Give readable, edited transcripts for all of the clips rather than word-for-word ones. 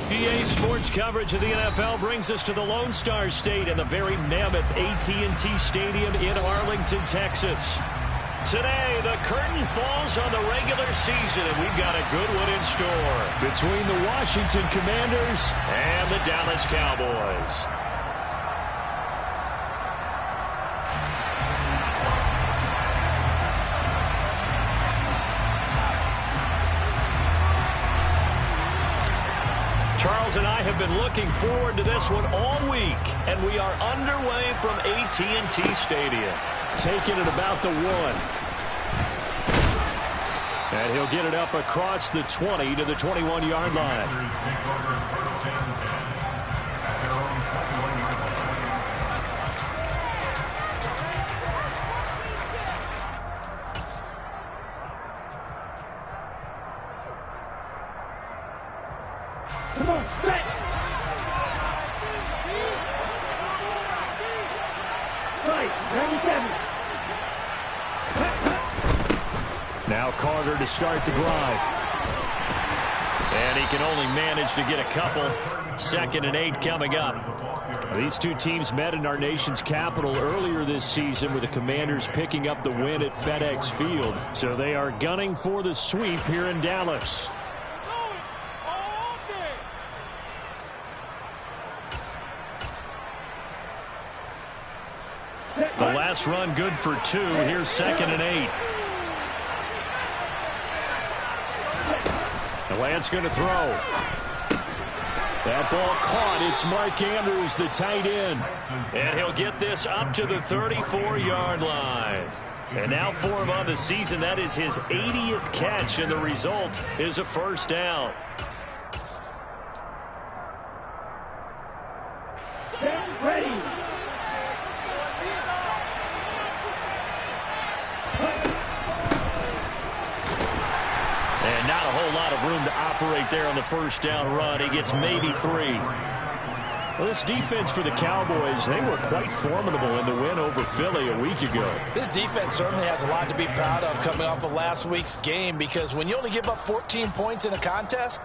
EA Sports coverage of the NFL brings us to the Lone Star State and the very mammoth AT&T Stadium in Arlington, Texas. Today, the curtain falls on the regular season, and we've got a good one in store between the Washington Commanders and the Dallas Cowboys. Charles and I have been looking forward to this one all week, and we are underway from AT&T Stadium. Taking it about the 1. And he'll get it up across the 20 to the 21-yard line. Come on, set! Right, 97. Now Carter to start the drive. And he can only manage to get a couple. 2nd and 8 coming up. These two teams met in our nation's capital earlier this season with the Commanders picking up the win at FedEx Field. So they are gunning for the sweep here in Dallas. The last run good for 2. Here's 2nd and 8. The Lance going to throw. That ball caught. It's Mark Andrews, the tight end. And he'll get this up to the 34-yard line. And now for him on the season, that is his 80th catch, and the result is a first down. Get ready! And not a whole lot of room to operate there on the first down run. He gets maybe 3. Well, this defense for the Cowboys, they were quite formidable in the win over Philly a week ago. This defense certainly has a lot to be proud of coming off of last week's game, because when you only give up 14 points in a contest,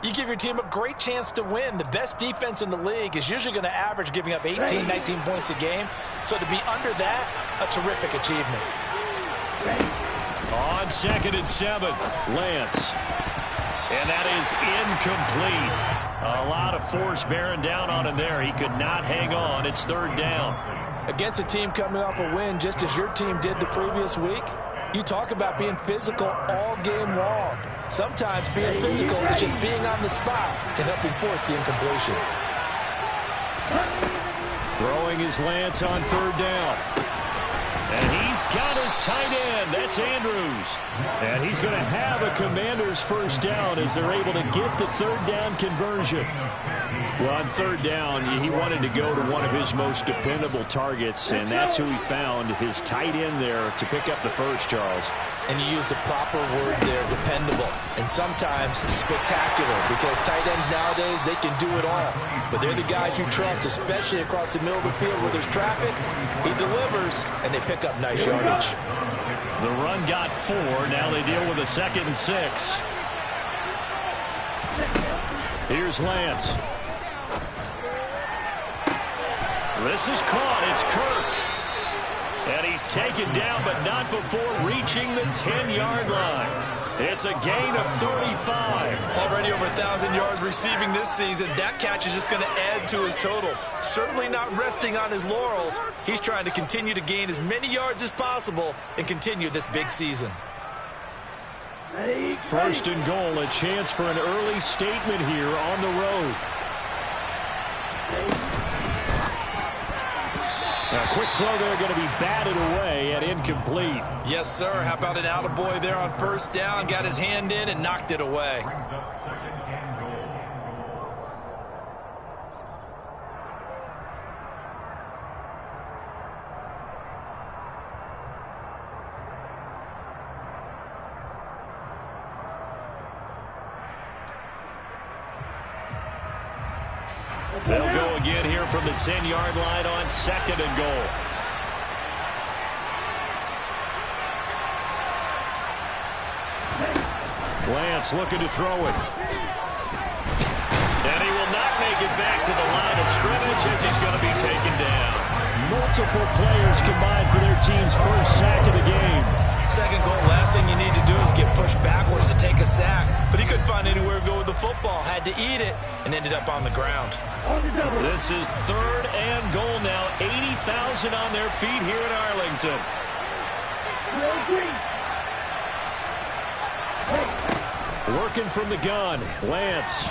you give your team a great chance to win. The best defense in the league is usually going to average giving up 18, 19 points a game. So to be under that, a terrific achievement. On 2nd and 7, Lance. And that is incomplete. A lot of force bearing down on him there. He could not hang on. It's 3rd down. Against a team coming off a win, just as your team did the previous week, you talk about being physical all game long. Sometimes being physical is just being on the spot and helping force the incompletion. Throwing his Lance on 3rd down. And he's got his tight end. That's Andrews. And he's going to have a Commander's first down as they're able to get the 3rd down conversion. Well, on 3rd down, he wanted to go to one of his most dependable targets, and that's who he found, his tight end there, to pick up the first, Charles. And you use the proper word there, dependable, and sometimes spectacular, because tight ends nowadays, they can do it all. But they're the guys you trust, especially across the middle of the field where there's traffic. He delivers, and they pick up nice yardage. The run got 4. Now they deal with a 2nd and 6. Here's Lance. This is caught. It's Kirk. And he's taken down, but not before reaching the 10-yard line. It's a gain of 35. Already over 1,000 yards receiving this season. That catch is just going to add to his total. Certainly not resting on his laurels. He's trying to continue to gain as many yards as possible and continue this big season. 1st and goal, a chance for an early statement here on the road. A quick throw there, going to be batted away and incomplete. Yes, sir. How about an attaboy there on 1st down? Got his hand in and knocked it away. They'll go again here from the 10-yard line on 2nd and goal. Lance looking to throw it. And he will not make it back to the line of scrimmage as he's going to be taken down. Multiple players combined for their team's first sack of the game. Second goal, last thing you need to do is get pushed backwards to take a sack. But he couldn't find anywhere to go with the football. Had to eat it and ended up on the ground. This is 3rd and goal now. 80,000 on their feet here in Arlington. Working from the gun, Lance.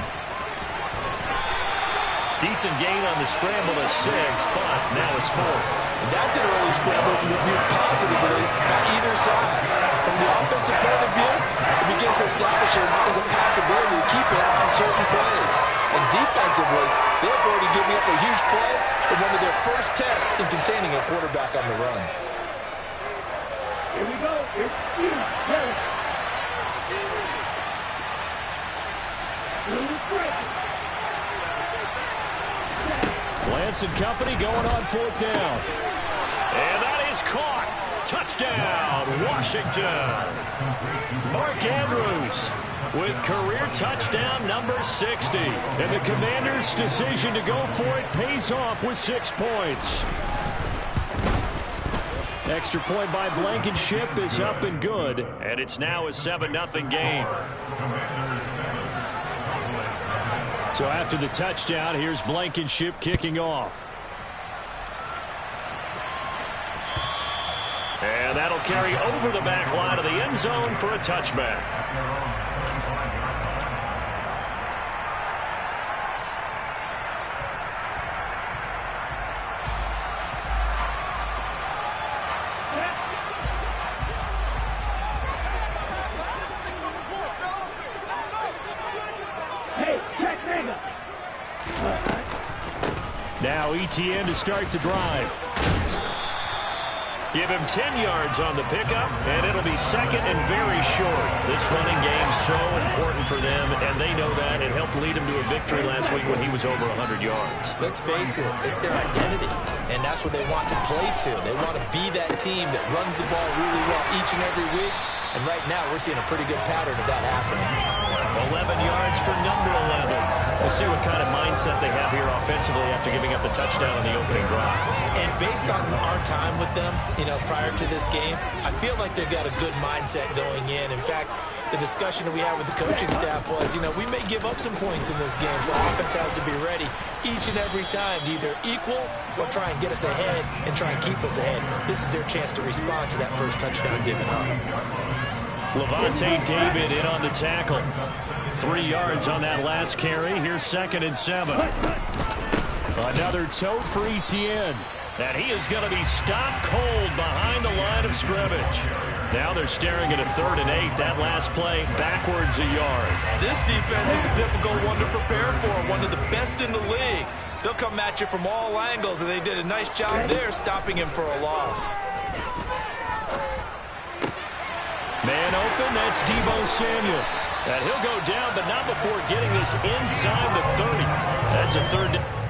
Decent gain on the scramble to 6, but now it's 4th. And that's an early scramble from the view positively by either side. From the offensive point of view, it begins to establish as a possibility to keep it out on certain plays. And defensively, they've already given up a huge play in one of their first tests in containing a quarterback on the run. Here we go. It's you. Lance and company going on 4th down. And that is caught. Touchdown, Washington. Mark Andrews with career touchdown number 60. And the Commanders' decision to go for it pays off with 6 points. Extra point by Blankenship is up and good. And it's now a 7-0 game. So after the touchdown, here's Blankenship kicking off. And that'll carry over the back line of the end zone for a touchback. Now ETN to start the drive. Give him 10 yards on the pickup, and it'll be 2nd and very short. This running game's so important for them, and they know that. It helped lead them to a victory last week when he was over 100 yards. Let's face it, it's their identity, and that's what they want to play to. They want to be that team that runs the ball really well each and every week, and right now we're seeing a pretty good pattern of that happening. 11 yards for number 11. We'll see what kind of mindset they have here offensively after giving up the touchdown on the opening drive. And based on our time with them, prior to this game, I feel like they've got a good mindset going in. In fact, the discussion that we had with the coaching staff was, we may give up some points in this game, so offense has to be ready each and every time to either equal or try and get us ahead and try and keep us ahead. This is their chance to respond to that first touchdown given up. Levante David in on the tackle. 3 yards on that last carry. Here's 2nd and 7. Another tote for ETN. And he is going to be stopped cold behind the line of scrimmage. Now they're staring at a 3rd and 8. That last play backwards a yard. This defense is a difficult one to prepare for. One of the best in the league. They'll come at you from all angles, and they did a nice job there stopping him for a loss. Man open, that's Deebo Samuel. And he'll go down, but not before getting this inside the 30. That's a 3rd down.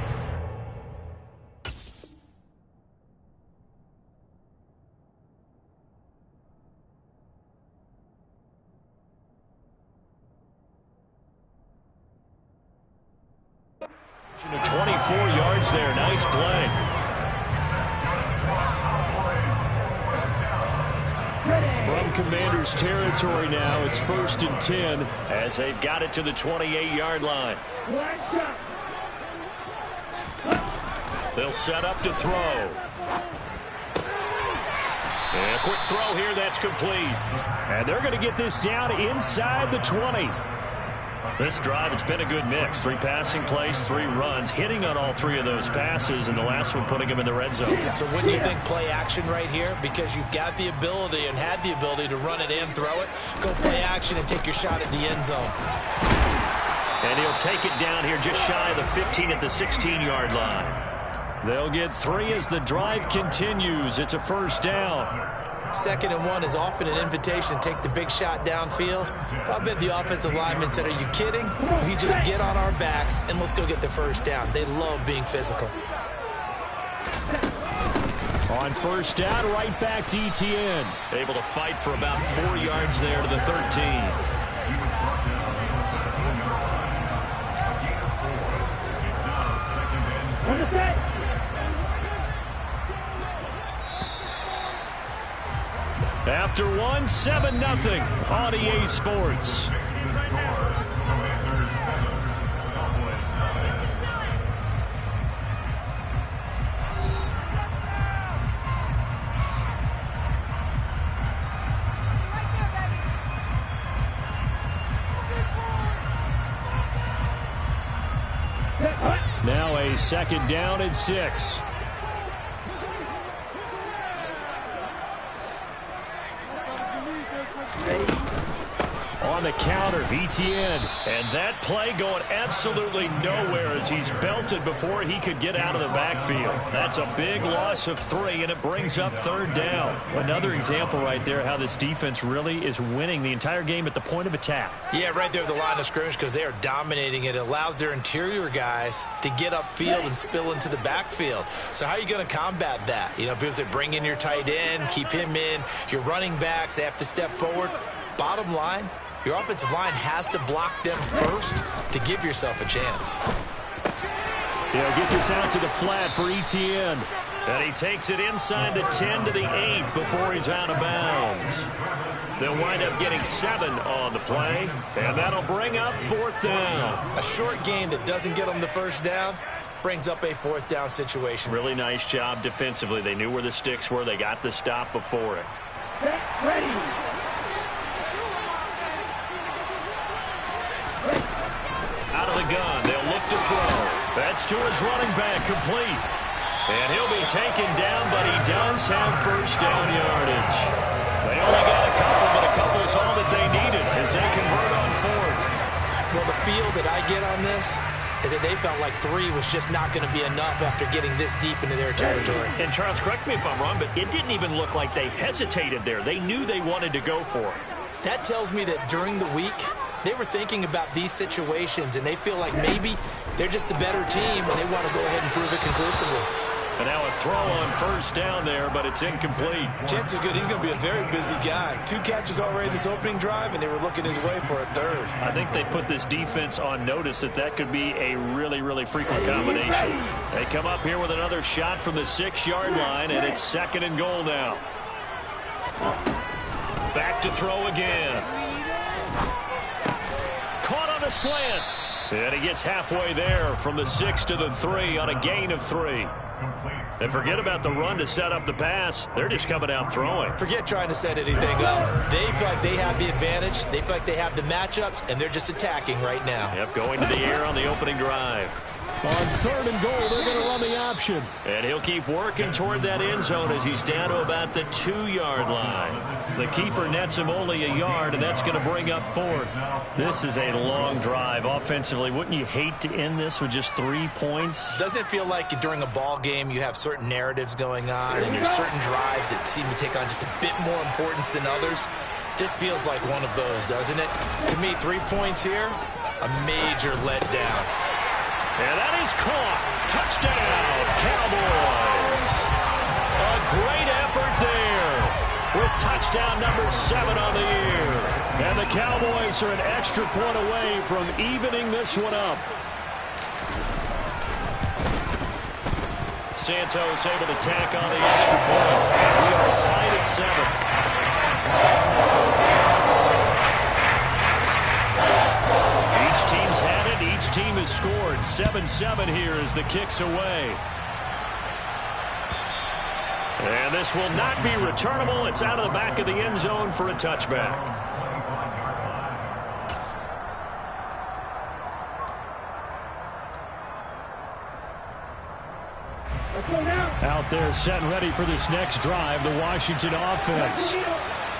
To 24 yards there. Nice play. From Commanders territory now, it's 1st and 10 as they've got it to the 28-yard line. They'll set up to throw. And a quick throw here, that's complete. And they're going to get this down inside the 20. This drive, it's been a good mix. 3 passing plays, 3 runs, hitting on all 3 of those passes, and the last one putting him in the red zone. So wouldn't you think play action right here? Because you've got the ability and had the ability to run it and throw it. Go play action and take your shot at the end zone. And he'll take it down here just shy of the 15 at the 16-yard line. They'll get 3 as the drive continues. It's a 1st down. 2nd and 1 is often an invitation to take the big shot downfield. I bet the offensive lineman said, are you kidding? We just get on our backs and let's go get the 1st down. They love being physical. On 1st down, right back to ETN. Able to fight for about 4 yards there to the 13. On the set. After one, 7-0 on EA Sports. Now a second down and 6. On the counter, ETN. And that play going absolutely nowhere as he's belted before he could get out of the backfield. That's a big loss of 3, and it brings up third down. Another example right there how this defense really is winning the entire game at the point of attack. Yeah, right there at the line of scrimmage because they are dominating it. It allows their interior guys to get upfield and spill into the backfield. So how are you going to combat that? You know, because they bring in your tight end, keep him in. Your running backs, they have to step forward. Bottom line, your offensive line has to block them first to give yourself a chance. He'll get this out to the flat for ETN. And he takes it inside the 10 to the 8 before he's out of bounds. They'll wind up getting 7 on the play, and that'll bring up fourth down. A short game that doesn't get them the first down brings up a fourth down situation. Really nice job defensively. They knew where the sticks were. They got the stop before it. Set, ready. Out of the gun, they'll look to throw. That's to his running back, complete. And he'll be taken down, but he does have first down yardage. They only got a couple, but a couple's all that they needed as they convert on fourth. Well, the feel that I get on this is that they felt like 3 was just not going to be enough after getting this deep into their territory. And Charles, correct me if I'm wrong, but it didn't even look like they hesitated there. They knew they wanted to go for it. That tells me that during the week, they were thinking about these situations, and they feel like maybe they're just the better team, and they want to go ahead and prove it conclusively. And now a throw on first down there, but it's incomplete. Chances are good he's going to be a very busy guy. 2 catches already in this opening drive, and they were looking his way for a third. I think they put this defense on notice that that could be a really, really frequent combination. They come up here with another shot from the 6-yard line, and it's 2nd and goal now. Back to throw again. Caught on a slant. And he gets halfway there from the 6 to the 3 on a gain of 3. And forget about the run to set up the pass. They're just coming out throwing. Forget trying to set anything up. They feel like they have the advantage. They feel like they have the matchups, and they're just attacking right now. Yep, going to the air on the opening drive. On 3rd and goal, they're going to run the option. And he'll keep working toward that end zone as he's down to about the 2-yard line. The keeper nets him only a yard, and that's going to bring up 4th. This is a long drive offensively. Wouldn't you hate to end this with just 3 points? Doesn't it feel like during a ball game you have certain narratives going on and there's certain drives that seem to take on just a bit more importance than others? This feels like one of those, doesn't it? To me, 3 points here, a major letdown. And that is caught. Touchdown, Cowboys. A great effort there with touchdown number 7 on the year. And the Cowboys are an extra point away from evening this one up. Santos able to tack on the extra point. And we are tied at 7. Each team's had it. Each team has scored. 7-7 here as the kick's away. And this will not be returnable. It's out of the back of the end zone for a touchback. Out there set and ready for this next drive, the Washington offense.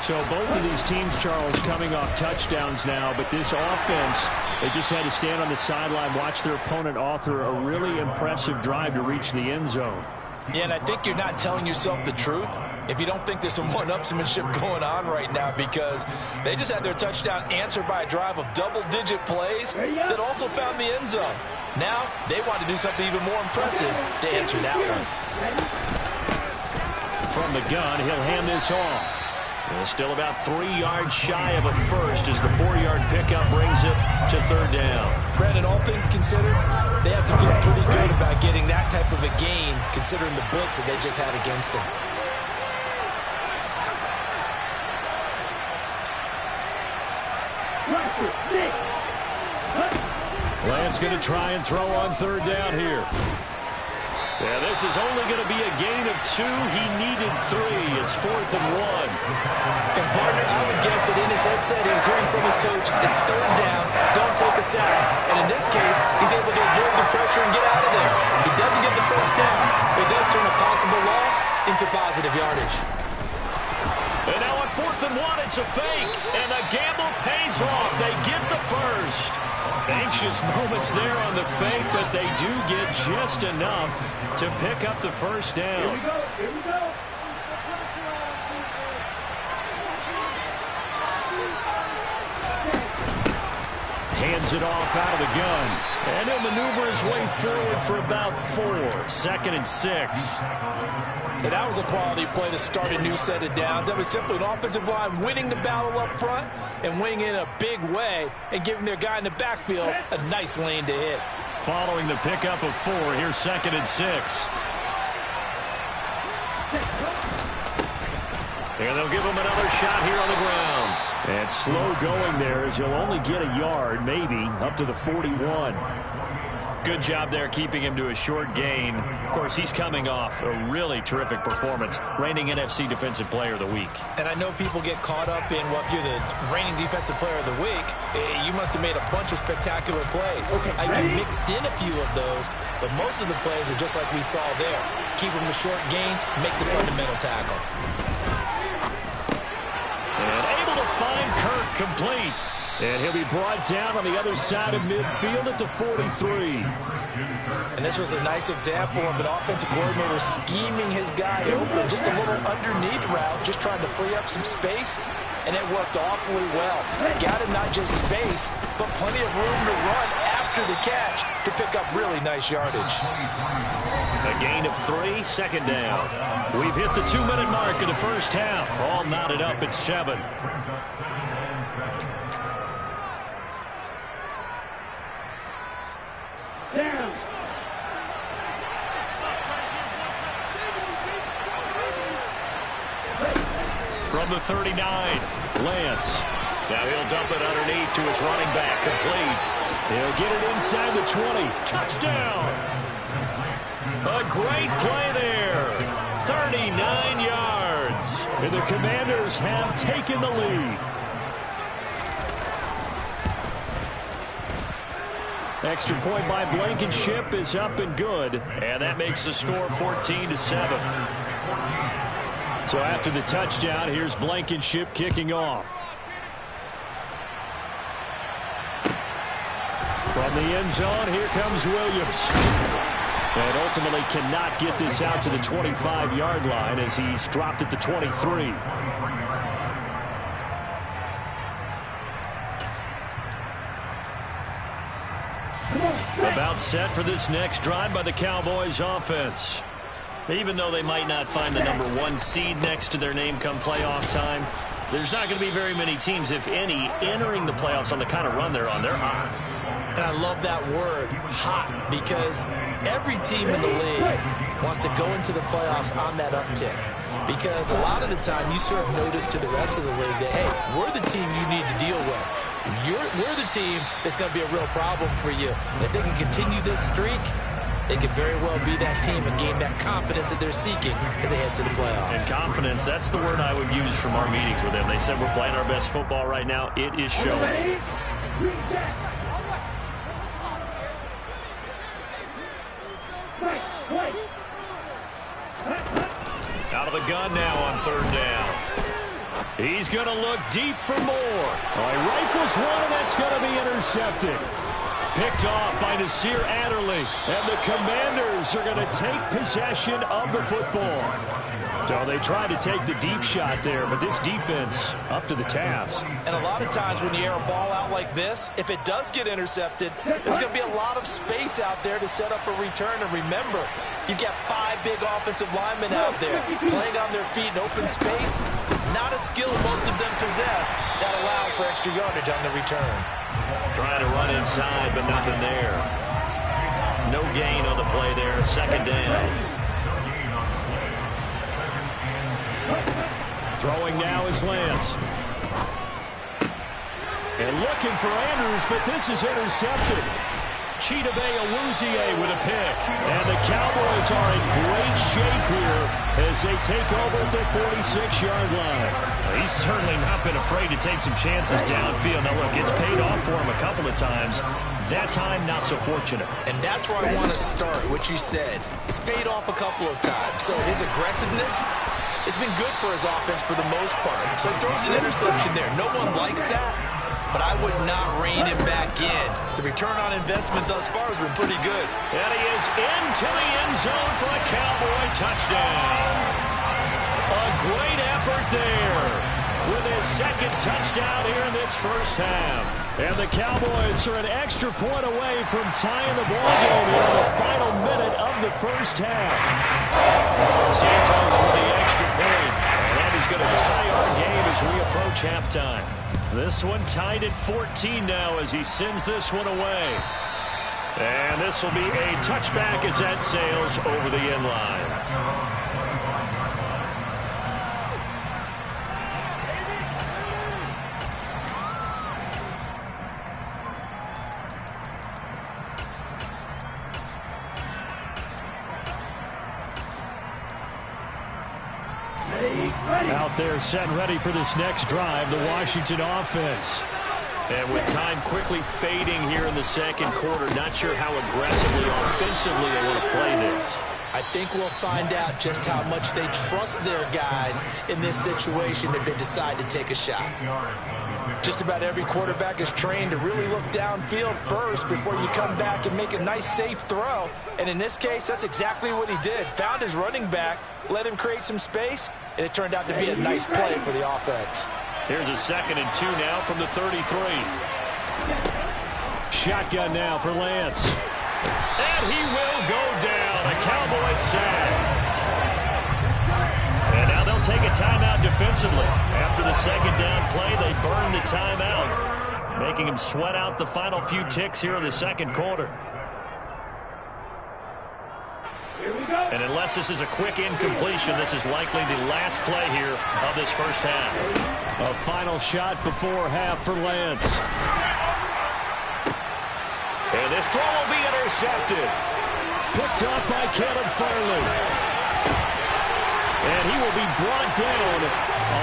So both of these teams, Charles, coming off touchdowns now, but this offense, they just had to stand on the sideline, watch their opponent author a really impressive drive to reach the end zone. Yeah, and I think you're not telling yourself the truth if you don't think there's some one-upsmanship going on right now, because they just had their touchdown answered by a drive of double-digit plays that also found the end zone. Now they want to do something even more impressive to answer that one. From the gun, he'll hand this off. Well, still about 3 yards shy of a first as the 4-yard pickup brings it to third down. Brandon, all things considered, they have to feel pretty good about getting that type of a gain considering the blitz that they just had against them. Lance going to try and throw on third down here. Yeah, this is only going to be a gain of 2. He needed 3. It's 4th and 1. And partner, I would guess that in his headset he was hearing from his coach, it's third down, don't take a sack. And in this case, he's able to avoid the pressure and get out of there. He doesn't get the first down, but he does turn a possible loss into positive yardage. And now on 4th and 1, it's a fake. And the gamble pays off. They get the first. Anxious moments there on the fake, but they do get just enough to pick up the first down. Here we go. Here we go. Hands it off out of the gun. And he'll maneuver his way forward for about 4. 2nd and 6. And that was a quality play to start a new set of downs. That was simply an offensive line winning the battle up front and winning in a big way and giving their guy in the backfield a nice lane to hit. Following the pickup of 4, here's 2nd and 6. And they'll give him another shot here on the ground. And slow going there as he'll only get a yard, maybe, up to the 41. Good job there keeping him to a short gain. Of course, he's coming off a really terrific performance, reigning NFC Defensive Player of the Week. And I know people get caught up in, well, if you're the reigning Defensive Player of the Week, you must have made a bunch of spectacular plays. I mixed in a few of those, but most of the plays are just like we saw there. Keep them to short gains, make the fundamental tackle. And able to find Kirk complete. And he'll be brought down on the other side of midfield at the 43. And this was a nice example of an offensive coordinator scheming his guy open. Just a little underneath route, just trying to free up some space. And it worked awfully well. Got him not just space, but plenty of room to run after the catch to pick up really nice yardage. A gain of 3, 2nd down. We've hit the 2-minute mark of the first half. All knotted up at 7. Down. From the 39, Lance. Now he'll dump it underneath to his running back, complete. He'll get it inside the 20. Touchdown! A great play there. 39 yards. And the Commanders have taken the lead. Extra point by Blankenship is up and good. And that makes the score 14-7. So after the touchdown, here's Blankenship kicking off. From the end zone, here comes Williams. And ultimately cannot get this out to the 25-yard line as he's dropped at the 23. About set for this next drive by the Cowboys offense. Even though they might not find the #1 seed next to their name come playoff time, there's not going to be very many teams, if any, entering the playoffs on the kind of run they're on. They're hot. And I love that word, hot, because every team in the league wants to go into the playoffs on that uptick. Because a lot of the time you serve notice to the rest of the league that, hey, we're the team you need to deal with. We're the team that's going to be a real problem for you. And if they can continue this streak, they could very well be that team and gain that confidence that they're seeking as they head to the playoffs. And confidence, that's the word I would use from our meetings with them. They said we're playing our best football right now. It is showing. Out of the gun now on 3rd down. He's going to look deep for more. He rifles one, and that's going to be intercepted. Picked off by Nasir Adderley. And the Commanders are going to take possession of the football. So they tried to take the deep shot there, but this defense up to the task. And a lot of times when you air a ball out like this, if it does get intercepted, there's going to be a lot of space out there to set up a return. And remember, you've got 5 big offensive linemen out there playing on their feet in open space. Not a skill most of them possess that allows for extra yardage on the return. Trying to run inside, but nothing there. No gain on the play there. Second down. Throwing now is Lance. And looking for Andrews, but this is intercepted. Chidobe Awuzie with a pick. And the Cowboys are in great shape here as they take over at their 46-yard line. He's certainly not been afraid to take some chances downfield. Now, look, it's paid off for him a couple of times. That time, not so fortunate. And that's where I want to start, what you said. It's paid off a couple of times. So his aggressiveness has been good for his offense for the most part. So he throws an interception there. No one likes that. But I would not rein him back in. The return on investment thus far has been pretty good. And he is into the end zone for a Cowboy touchdown. A great effort there with his second touchdown here in this first half. And the Cowboys are an extra point away from tying the ball game here in the final minute of the first half. Santos with the extra point. And that is going to tie our game as we approach halftime. This one tied at 14 now as he sends this one away. And this will be a touchback as that sails over the end line. Out there set and ready for this next drive, the Washington offense. And with time quickly fading here in the second quarter, not sure how aggressively, offensively they want to play this. I think we'll find out just how much they trust their guys in this situation if they decide to take a shot. Just about every quarterback is trained to really look downfield first before you come back and make a nice, safe throw. And in this case, that's exactly what he did. Found his running back, let him create some space, and it turned out to be a nice play for the offense. Here's a 2nd and 2 now from the 33. Shotgun now for Lance. And he will go down. A Cowboys sack. And now they'll take a timeout defensively. After the second down play, they burn the timeout, making him sweat out the final few ticks here in the second quarter. And unless this is a quick incompletion, this is likely the last play here of this first half. A final shot before half for Lance. And this throw will be intercepted. Picked up by Caleb Farley. And he will be brought down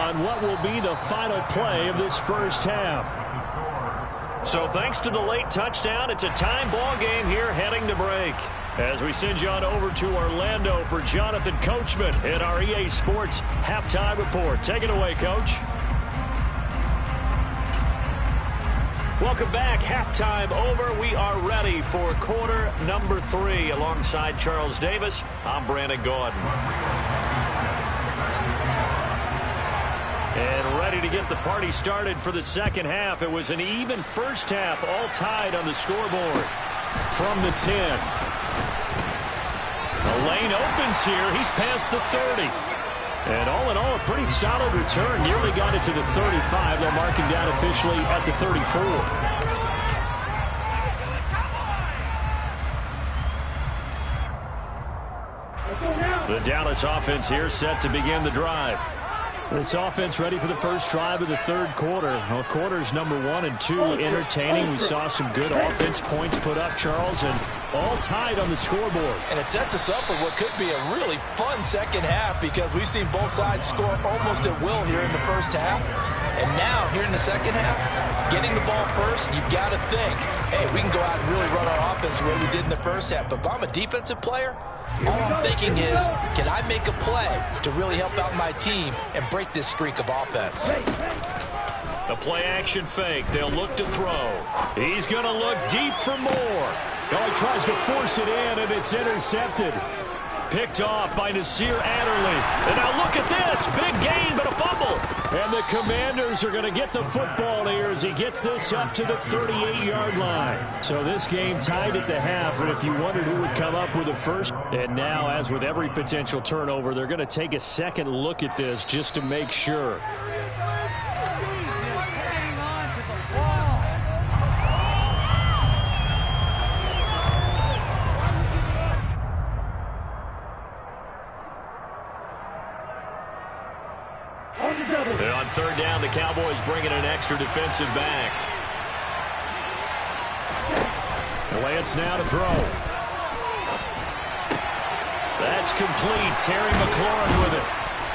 on what will be the final play of this first half. So thanks to the late touchdown, it's a time ball game here heading to break. As we send you on over to Orlando for Jonathan Coachman in our EA Sports Halftime Report. Take it away, Coach. Welcome back. Halftime over. We are ready for quarter number 3. Alongside Charles Davis, I'm Brandon Gordon. And ready to get the party started for the second half. It was an even first half, all tied on the scoreboard. From the 10. The lane opens here. He's past the 30. And all in all, a pretty solid return. Nearly got it to the 35. They'll mark him down officially at the 34. The Dallas offense here set to begin the drive. This offense ready for the first drive of the third quarter. Well, quarters number 1 and 2 entertaining. We saw some good offense points put up, Charles, and all tied on the scoreboard. And it sets us up for what could be a really fun second half because we've seen both sides score almost at will here in the first half. And now, here in the second half, getting the ball first, you've got to think, hey, we can go out and really run our offense the way we did in the first half. But if I'm a defensive player, all I'm thinking is, can I make a play to really help out my team and break this streak of offense? The play action fake. They'll look to throw. He's going to look deep for more. Now he tries to force it in, and it's intercepted. Picked off by Nasir Adderley. And now look at this. Big gain, but a fumble. And the Commanders are going to get the football here as he gets this up to the 38-yard line. So this game tied at the half, and if you wondered who would come up with the first, and now, as with every potential turnover, they're going to take a second look at this just to make sure. And on third down, the Cowboys bring in an extra defensive back. Lance now to throw. That's complete. Terry McLaurin with it.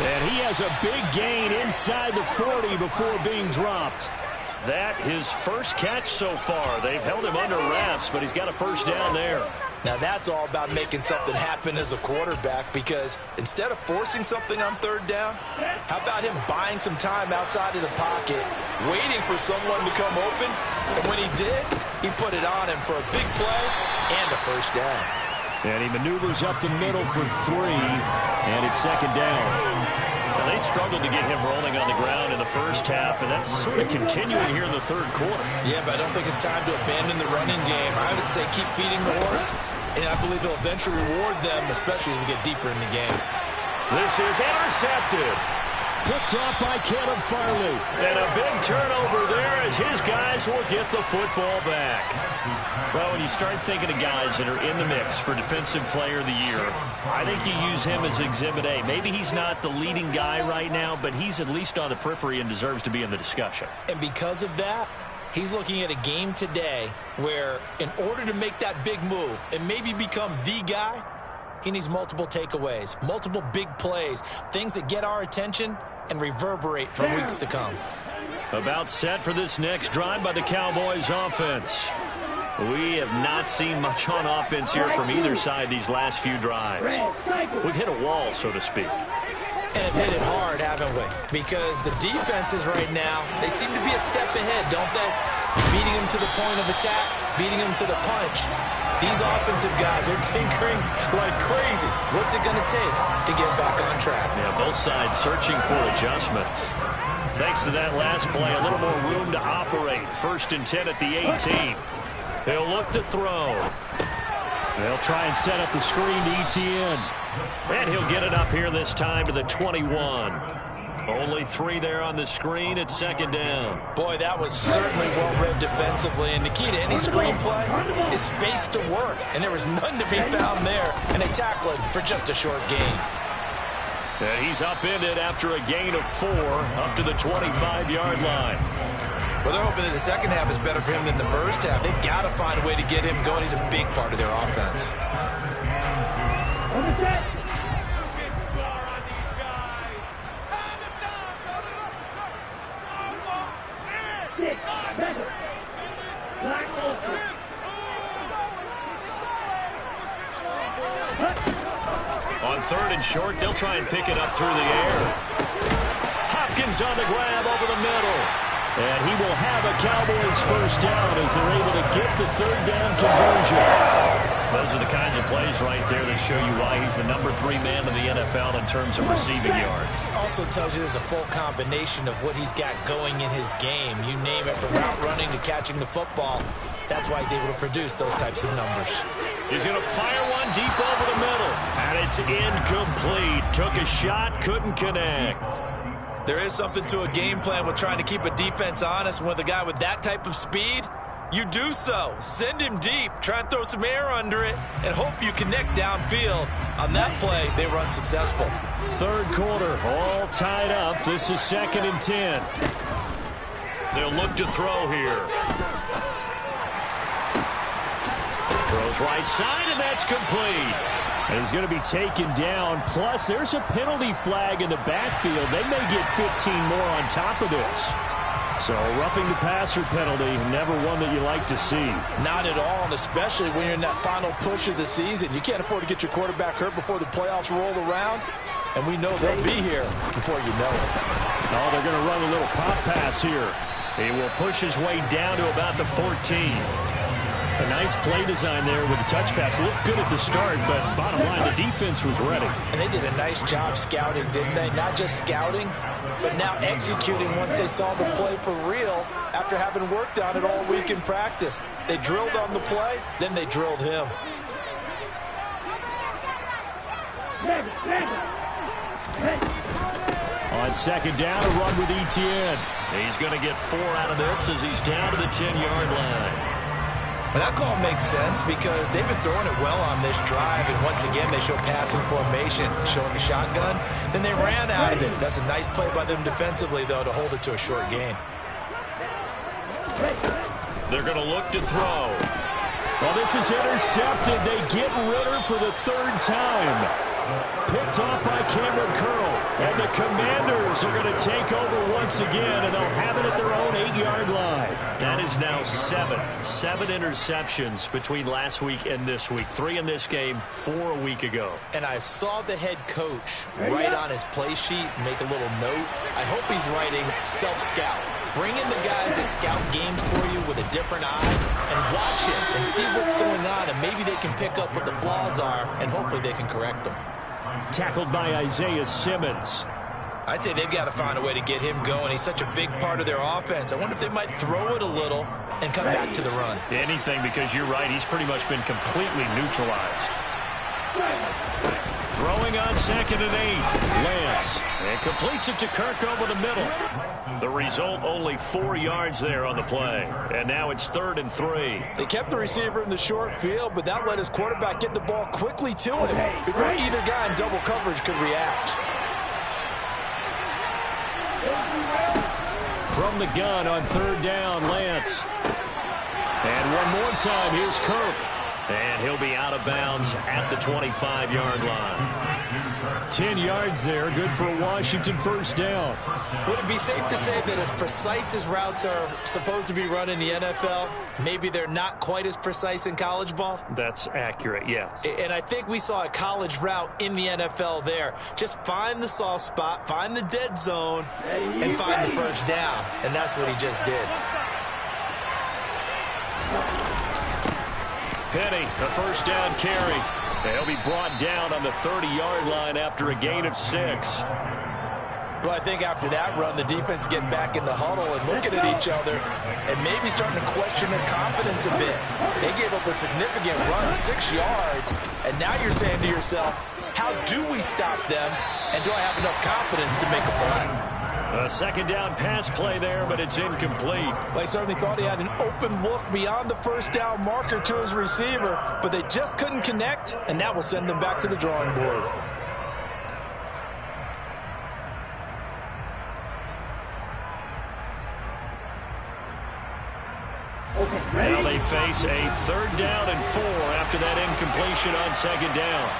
And he has a big gain inside the 40 before being dropped. That his first catch so far. They've held him under wraps, but he's got a first down there. Now that's all about making something happen as a quarterback, because instead of forcing something on third down, how about him buying some time outside of the pocket, waiting for someone to come open, and when he did, he put it on him for a big play and a first down. And he maneuvers up the middle for 3, and it's second down. Now, they struggled to get him rolling on the ground in the first half, and that's sort of continuing here in the third quarter. Yeah, but I don't think it's time to abandon the running game. I would say keep feeding the horse, and I believe he'll eventually reward them, especially as we get deeper in the game. This is intercepted. Picked off by Caleb Farley. And a big turnover there as his guys will get the football back. Well, when you start thinking of guys that are in the mix for Defensive Player of the Year, I think you use him as Exhibit A. Maybe he's not the leading guy right now, but he's at least on the periphery and deserves to be in the discussion. And because of that, he's looking at a game today where in order to make that big move and maybe become the guy, he needs multiple takeaways, multiple big plays, things that get our attention and reverberate for weeks to come. About set for this next drive by the Cowboys offense. We have not seen much on offense here from either side these last few drives. We've hit a wall, so to speak. And have hit it hard, haven't we? Because the defenses right now, they seem to be a step ahead, don't they? Beating them to the point of attack, beating them to the punch. These offensive guys are tinkering like crazy. What's it going to take to get back on track? Yeah, both sides searching for adjustments. Thanks to that last play, a little more room to operate. 1st and 10 at the 18. They'll look to throw. They'll try and set up the screen to Etienne. And he'll get it up here this time to the 21. Only 3 there on the screen at second down. Boy, that was certainly well-read defensively. And the key to any screenplay is space to work. And there was none to be found there. And they tackle it for just a short gain. And he's upended after a gain of 4 up to the 25-yard line. Well, they're hoping that the second half is better for him than the first half. They've got to find a way to get him going. He's a big part of their offense. On 3rd and short, they'll try and pick it up through the air. Hopkins on the grab over the middle. And he will have a Cowboys first down as they're able to get the 3rd down conversion. Those are the kinds of plays right there that show you why he's the number 3 man in the NFL in terms of receiving yards. Also tells you there's a full combination of what he's got going in his game. You name it, from route running to catching the football. That's why he's able to produce those types of numbers. He's going to fire one deep over the middle. And it's incomplete. Took a shot, couldn't connect. There is something to a game plan with trying to keep a defense honest. With a guy with that type of speed, you do so. Send him deep. Try and throw some air under it and hope you connect downfield. On that play, they were unsuccessful. 3rd quarter, all tied up. This is 2nd and 10. They'll look to throw here. Throws right side, and that's complete. And he's going to be taken down. Plus, there's a penalty flag in the backfield. They may get 15 more on top of this. So, roughing the passer penalty, never one that you like to see. Not at all, and especially when you're in that final push of the season. You can't afford to get your quarterback hurt before the playoffs roll around. And we know they'll be here before you know it. Oh, they're going to run a little pop pass here. He will push his way down to about the 14. A nice play design there with the touch pass. Looked good at the start, but bottom line, the defense was ready. And they did a nice job scouting, didn't they? Not just scouting, but now executing once they saw the play for real after having worked on it all week in practice. They drilled on the play, then they drilled him. On second down, a run with Etienne. He's going to get 4 out of this as he's down to the 10-yard line. Well, that call makes sense because they've been throwing it well on this drive, and once again they show passing formation, showing the shotgun. Then they ran out of it. That's a nice play by them defensively, though, to hold it to a short gain. They're going to look to throw. Well, this is intercepted. They get Ritter for the 3rd time. Picked off by Cameron Curl. And the Commanders are going to take over once again, and they'll have it at their own 8-yard line. That is now 7 interceptions between last week and this week. 3 in this game, 4 a week ago. And I saw the head coach write on his play sheet, make a little note. I hope he's writing self-scout. Bring in the guys that scout games for you with a different eye and watch him and see what's going on, and maybe they can pick up what the flaws are, and hopefully they can correct them. Tackled by Isaiah Simmons. I'd say they've got to find a way to get him going. He's such a big part of their offense. I wonder if they might throw it a little and come back to the run. Anything, because you're right, he's pretty much been completely neutralized. Throwing on 2nd and 8. Lance. And completes it to Kirk over the middle. The result, only 4 yards there on the play. And now it's 3rd and 3. They kept the receiver in the short field, but that let his quarterback get the ball quickly to him before either guy in double coverage could react. From the gun on 3rd down, Lance. And one more time, here's Kirk. And he'll be out of bounds at the 25-yard line. 10 yards there, good for a Washington 1st down. Would it be safe to say that as precise as routes are supposed to be run in the NFL, maybe they're not quite as precise in college ball? That's accurate, yes. And I think we saw a college route in the NFL there. Just find the soft spot, find the dead zone, and find the 1st down. And that's what he just did. Penny, a 1st down carry. They'll be brought down on the 30-yard line after a gain of 6. Well, I think after that run, the defense is getting back in the huddle and looking at each other and maybe starting to question their confidence a bit. They gave up a significant run, 6 yards, and now you're saying to yourself, how do we stop them, and do I have enough confidence to make a play? A 2nd down pass play there, but it's incomplete. They certainly thought he had an open look beyond the 1st down marker to his receiver, but they just couldn't connect, and that will send them back to the drawing board. Now they face a 3rd down and 4 after that incompletion on 2nd down.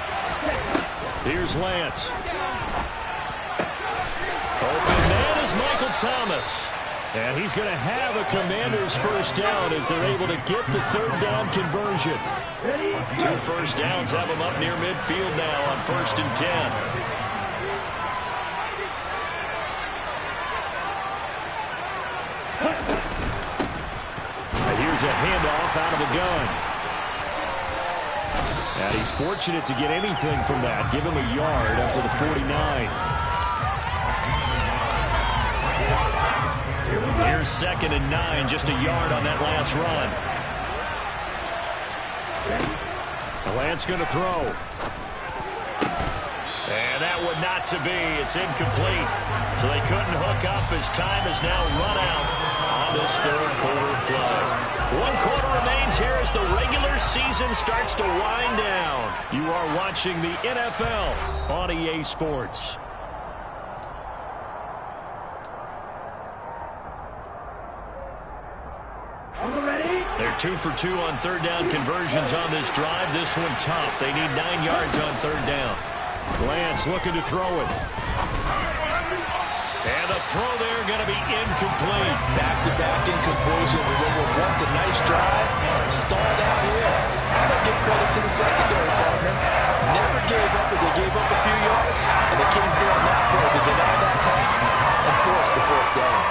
Here's Lance. Open man is Michael Thomas. And he's going to have a Commanders 1st down as they're able to get the 3rd down conversion. 2 first downs have them up near midfield now on 1st and 10. Here's a handoff out of the gun. And he's fortunate to get anything from that. Give him a yard up to the 49. Here's 2nd and 9, just a yard on that last run. Lance going to throw. And that would not to be. It's incomplete. So they couldn't hook up as time is now run out on this 3rd quarter play. 1 quarter remains here as the regular season starts to wind down. You are watching the NFL on EA Sports. They're 2 for 2 on 3rd down conversions on this drive. This one tough. They need 9 yards on 3rd down. Lance looking to throw it. And the throw there going to be incomplete. Back-to-back incompletions of what was once a nice drive. Stalled out here. I'm going to give credit to the secondary partner. Never gave up as they gave up a few yards. And they came through on that play to deny that pass and force the 4th down.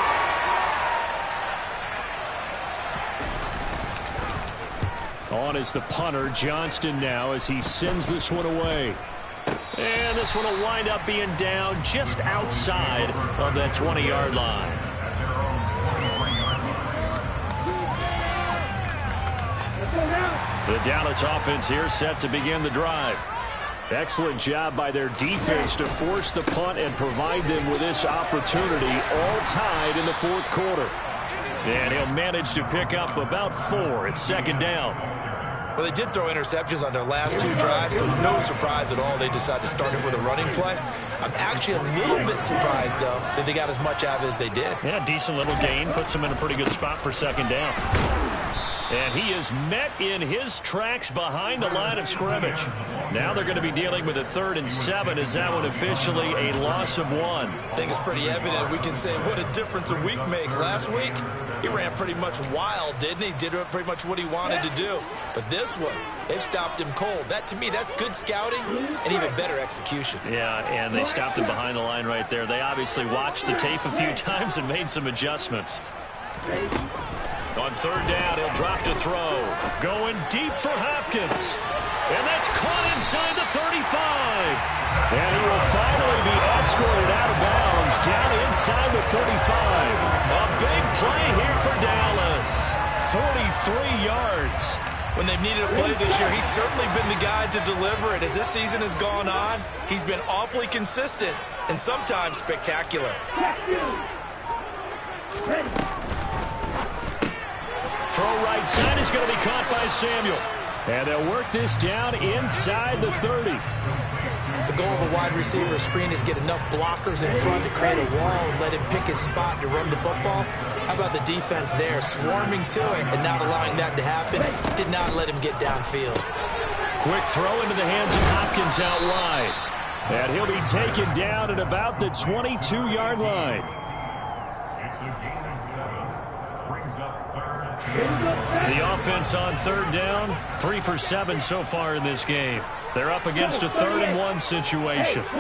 On is the punter, Johnston now, as he sends this one away. And this one will wind up being down just outside of that 20-yard line. The Dallas offense here set to begin the drive. Excellent job by their defense to force the punt and provide them with this opportunity, all tied in the fourth quarter. And he'll manage to pick up about 4 at second down. Well, they did throw interceptions on their last 2 drives, so no surprise at all they decided to start it with a running play. I'm actually a little bit surprised, though, that they got as much out of it as they did. Yeah, decent little gain. Puts them in a pretty good spot for second down. And he is met in his tracks behind the line of scrimmage. Now they're going to be dealing with a 3rd and 7. Is that one officially a loss of 1? I think it's pretty evident. We can say what a difference a week makes. Last week, he ran pretty much wild, didn't he? Did pretty much what he wanted to do. But this one, they've stopped him cold. That, to me, that's good scouting and even better execution. Yeah, and they stopped him behind the line right there. They obviously watched the tape a few times and made some adjustments. On 3rd down, he'll drop to throw. Going deep for Hopkins. And that's caught inside the 35. And he will finally be escorted out of bounds down inside the 35. A big play here for Dallas. 43 yards. When they've needed a play this year, he's certainly been the guy to deliver it. As this season has gone on, he's been awfully consistent and sometimes spectacular. Throw right side is going to be caught by Samuel. And they'll work this down inside the 30. The goal of a wide receiver screen is get enough blockers in front to create a wall and let him pick his spot to run the football. How about the defense there, swarming to it and not allowing that to happen? Did not let him get downfield. Quick throw into the hands of Hopkins out wide. And he'll be taken down at about the 22-yard line. The offense on 3rd down, 3 for 7 so far in this game. They're up against a 3rd and 1 situation. On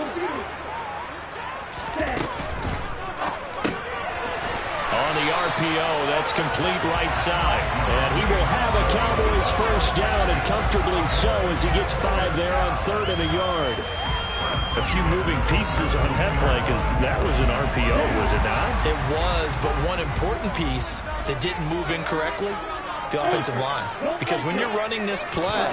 the RPO, that's complete right side. And he will have a Cowboys first down, and comfortably so, as he gets 5 there on 3rd and a yard. A few moving pieces on that play, because that was an RPO, was it not? It was, but one important piece that didn't move incorrectly, the offensive line. Because when you're running this play,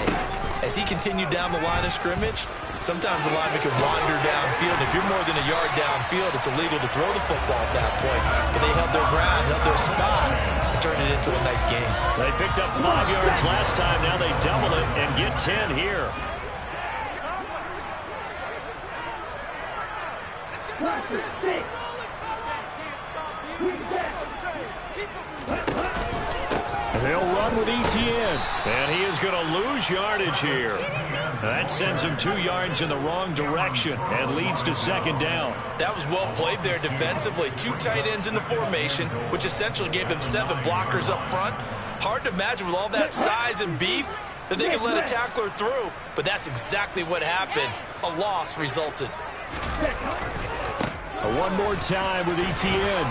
as he continued down the line of scrimmage, sometimes the lineman can wander downfield. If you're more than a yard downfield, it's illegal to throw the football at that point. But they held their ground, held their spot, and turned it into a nice game. They picked up 5 yards last time. Now they double it and get 10 here. They'll run with Etienne, and he is going to lose yardage here. That sends him 2 yards in the wrong direction and leads to second down. That was well played there defensively. 2 tight ends in the formation, which essentially gave them 7 blockers up front. Hard to imagine with all that size and beef that they could let a tackler through, but that's exactly what happened. A loss resulted. One more time with Etienne.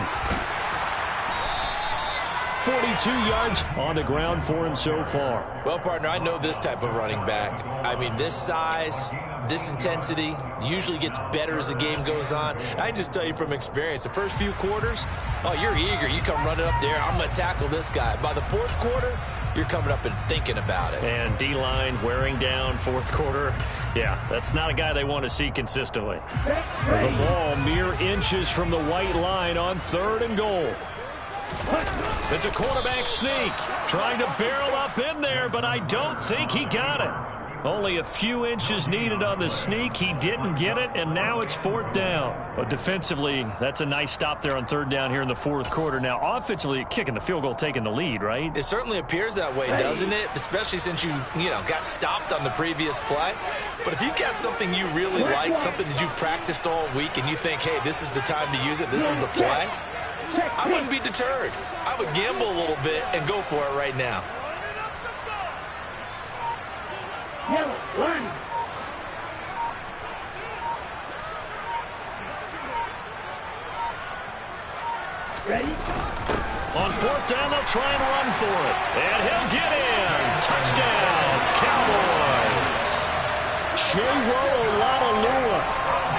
42 yards on the ground for him so far. Well, partner, I know this type of running back. I mean, this size, this intensity usually gets better as the game goes on. I can just tell you from experience, the first few quarters, oh, you're eager. You come running up there, I'm going to tackle this guy. By the fourth quarter, you're coming up and thinking about it. And D-line wearing down fourth quarter. Yeah, that's not a guy they want to see consistently. The ball mere inches from the white line on 3rd and goal. It's a quarterback sneak. Trying to barrel up in there, but I don't think he got it. Only a few inches needed on the sneak. He didn't get it, and now it's 4th down. But defensively, that's a nice stop there on 3rd down here in the fourth quarter. Now, offensively, kicking the field goal, taking the lead, right? It certainly appears that way, doesn't it? Especially since you got stopped on the previous play. But if you got something you really like, something that you've practiced all week, and you think, hey, this is the time to use it, this is the play, I wouldn't be deterred. I would gamble a little bit and go for it right now. Yellow, one. Ready? On 4th down, they'll try and run for it. And he'll get in. Touchdown, Cowboys. Shea Wololalalu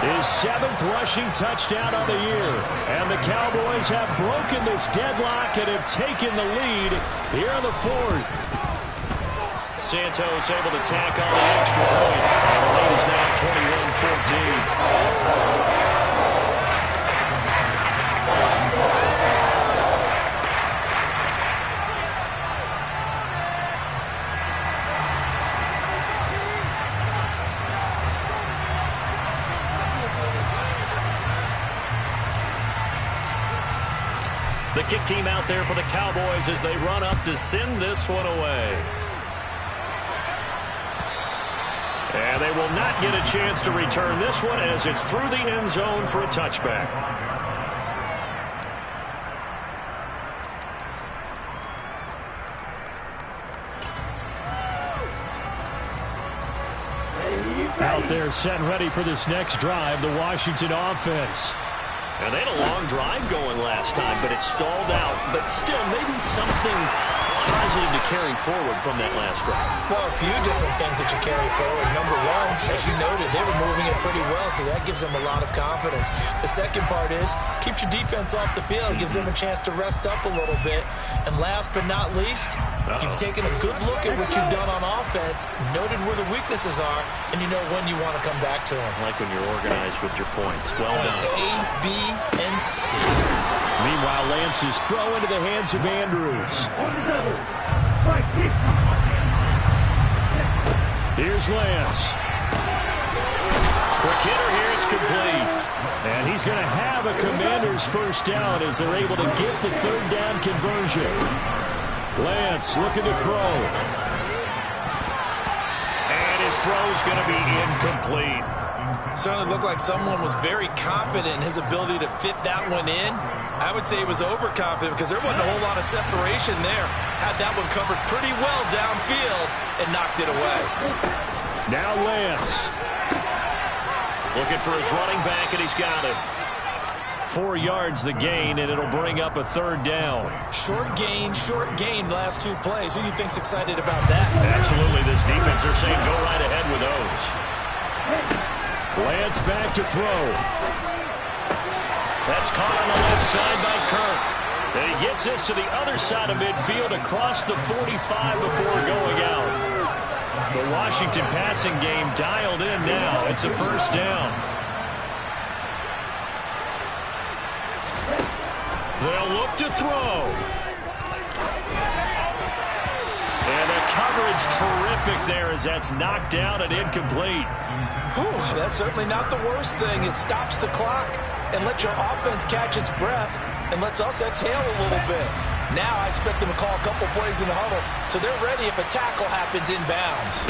His 7th rushing touchdown on the year. And the Cowboys have broken this deadlock and have taken the lead here in the 4th. Santos able to tack on the extra point. And the lead is now 21-14. The kick team out there for the Cowboys as they run up to send this one away. And they will not get a chance to return this one as it's through the end zone for a touchback. Out there set and ready for this next drive, the Washington offense. And they had a long drive going last time, but it stalled out. But still, maybe something positive to carry forward from that last drive. Well, a few different things that you carry forward. Number one, as you noted, they were moving it pretty well, so that gives them a lot of confidence. The second part is, keeps your defense off the field, gives them a chance to rest up a little bit. And last but not least, you've taken a good look at what you've done on offense, noted where the weaknesses are, and you know when you want to come back to them. Like when you're organized with your points. Well done. A, B, and C. Meanwhile, Lance's throw into the hands of Andrews. Here's Lance. Quick hitter here, it's complete. And he's going to have a Commanders first down as they're able to get the 3rd down conversion. Lance looking to throw. And his throw's going to be incomplete. Certainly looked like someone was very confident in his ability to fit that one in. I would say he was overconfident because there wasn't a whole lot of separation there. Had that one covered pretty well downfield and knocked it away. Now Lance. Looking for his running back, and he's got it. 4 yards the gain, and it'll bring up a 3rd down. Short gain, the last 2 plays. Who do you think's excited about that? Absolutely. This defense, they're saying go right ahead with those. Lance back to throw. That's caught on the left side by Kirk. And he gets this to the other side of midfield across the 45 before going out. The Washington passing game dialed in now. It's a first down. They'll look to throw. And the coverage terrific there as that's knocked down and incomplete. Whew, that's certainly not the worst thing. It stops the clock and lets your offense catch its breath and lets us exhale a little bit. Now I expect them to call a couple plays in the huddle so they're ready if a tackle happens inbounds.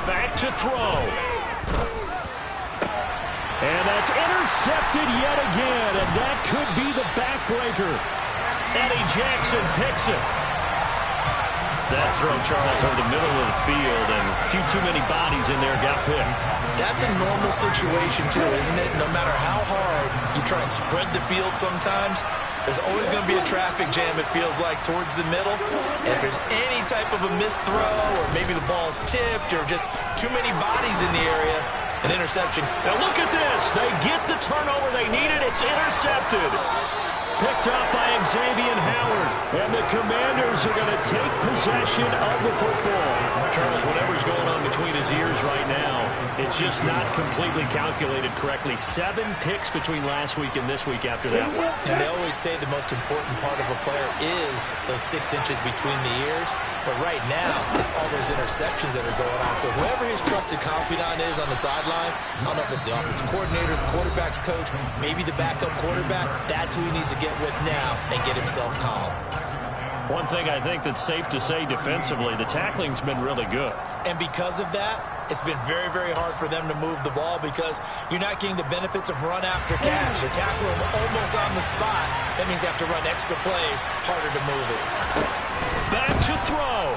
Back to throw. And that's intercepted yet again, and that could be the backbreaker. Eddie Jackson picks it. That throw, Charles, over the middle of the field, and a few too many bodies in there got picked. That's a normal situation, too, isn't it? No matter how hard you try and spread the field sometimes, there's always going to be a traffic jam, it feels like, towards the middle. And if there's any type of a missed throw, or maybe the ball's tipped, or just too many bodies in the area, an interception. Now look at this. They get the turnover they needed. It's intercepted. Picked up by Xavier Howard. And the Commanders are going to take possession of the football. Charles, whatever's going on between his ears right now, it's just not completely calculated correctly. 7 picks between last week and this week after that one. And they always say the most important part of a player is those 6 inches between the ears. But right now, it's all those interceptions that are going on. So whoever his trusted confidant is on the sidelines, I don't know if it's the offensive coordinator, the quarterback's coach, maybe the backup quarterback, that's who he needs to get with now and get himself calm. One thing I think that's safe to say defensively, the tackling's been really good. And because of that, it's been very, very hard for them to move the ball because you're not getting the benefits of run after catch. They're tackling them almost on the spot. That means you have to run extra plays, harder to move it. Back to throw.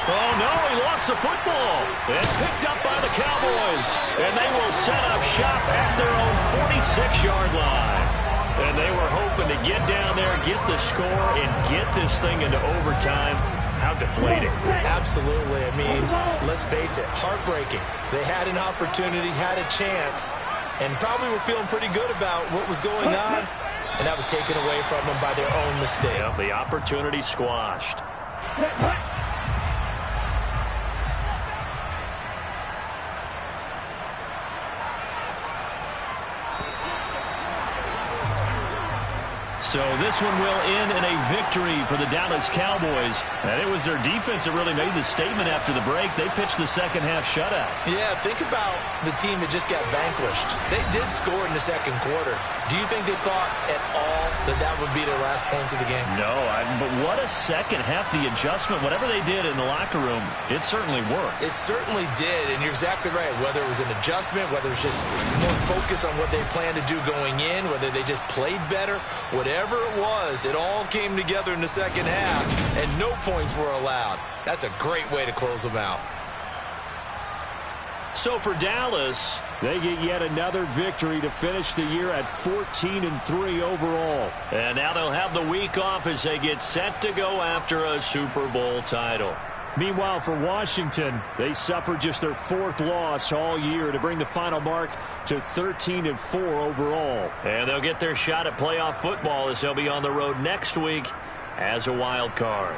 Oh, no, he lost the football. It's picked up by the Cowboys, and they will set up shop at their own 46-yard line. And they were hoping to get down there, get the score, and get this thing into overtime. How deflating. Absolutely. I mean, let's face it, heartbreaking. They had an opportunity, had a chance, and probably were feeling pretty good about what was going on, and that was taken away from them by their own mistake. Yeah, the opportunity squashed. So this one will end in a victory for the Dallas Cowboys. And it was their defense that really made the statement after the break. They pitched the second half shutout. Yeah, think about the team that just got vanquished. They did score in the second quarter. Do you think they thought at all that that would be their last points of the game? No, but what a second half. The adjustment, whatever they did in the locker room, it certainly worked. It certainly did, and you're exactly right. Whether it was an adjustment, whether it was just more focus on what they planned to do going in, whether they just played better, whatever it was, it all came together in the second half, and no points were allowed. That's a great way to close them out. So for Dallas, they get yet another victory to finish the year at 14-3 overall. And now they'll have the week off as they get set to go after a Super Bowl title. Meanwhile, for Washington, they suffered just their fourth loss all year to bring the final mark to 13-4 overall. And they'll get their shot at playoff football as they'll be on the road next week as a wild card.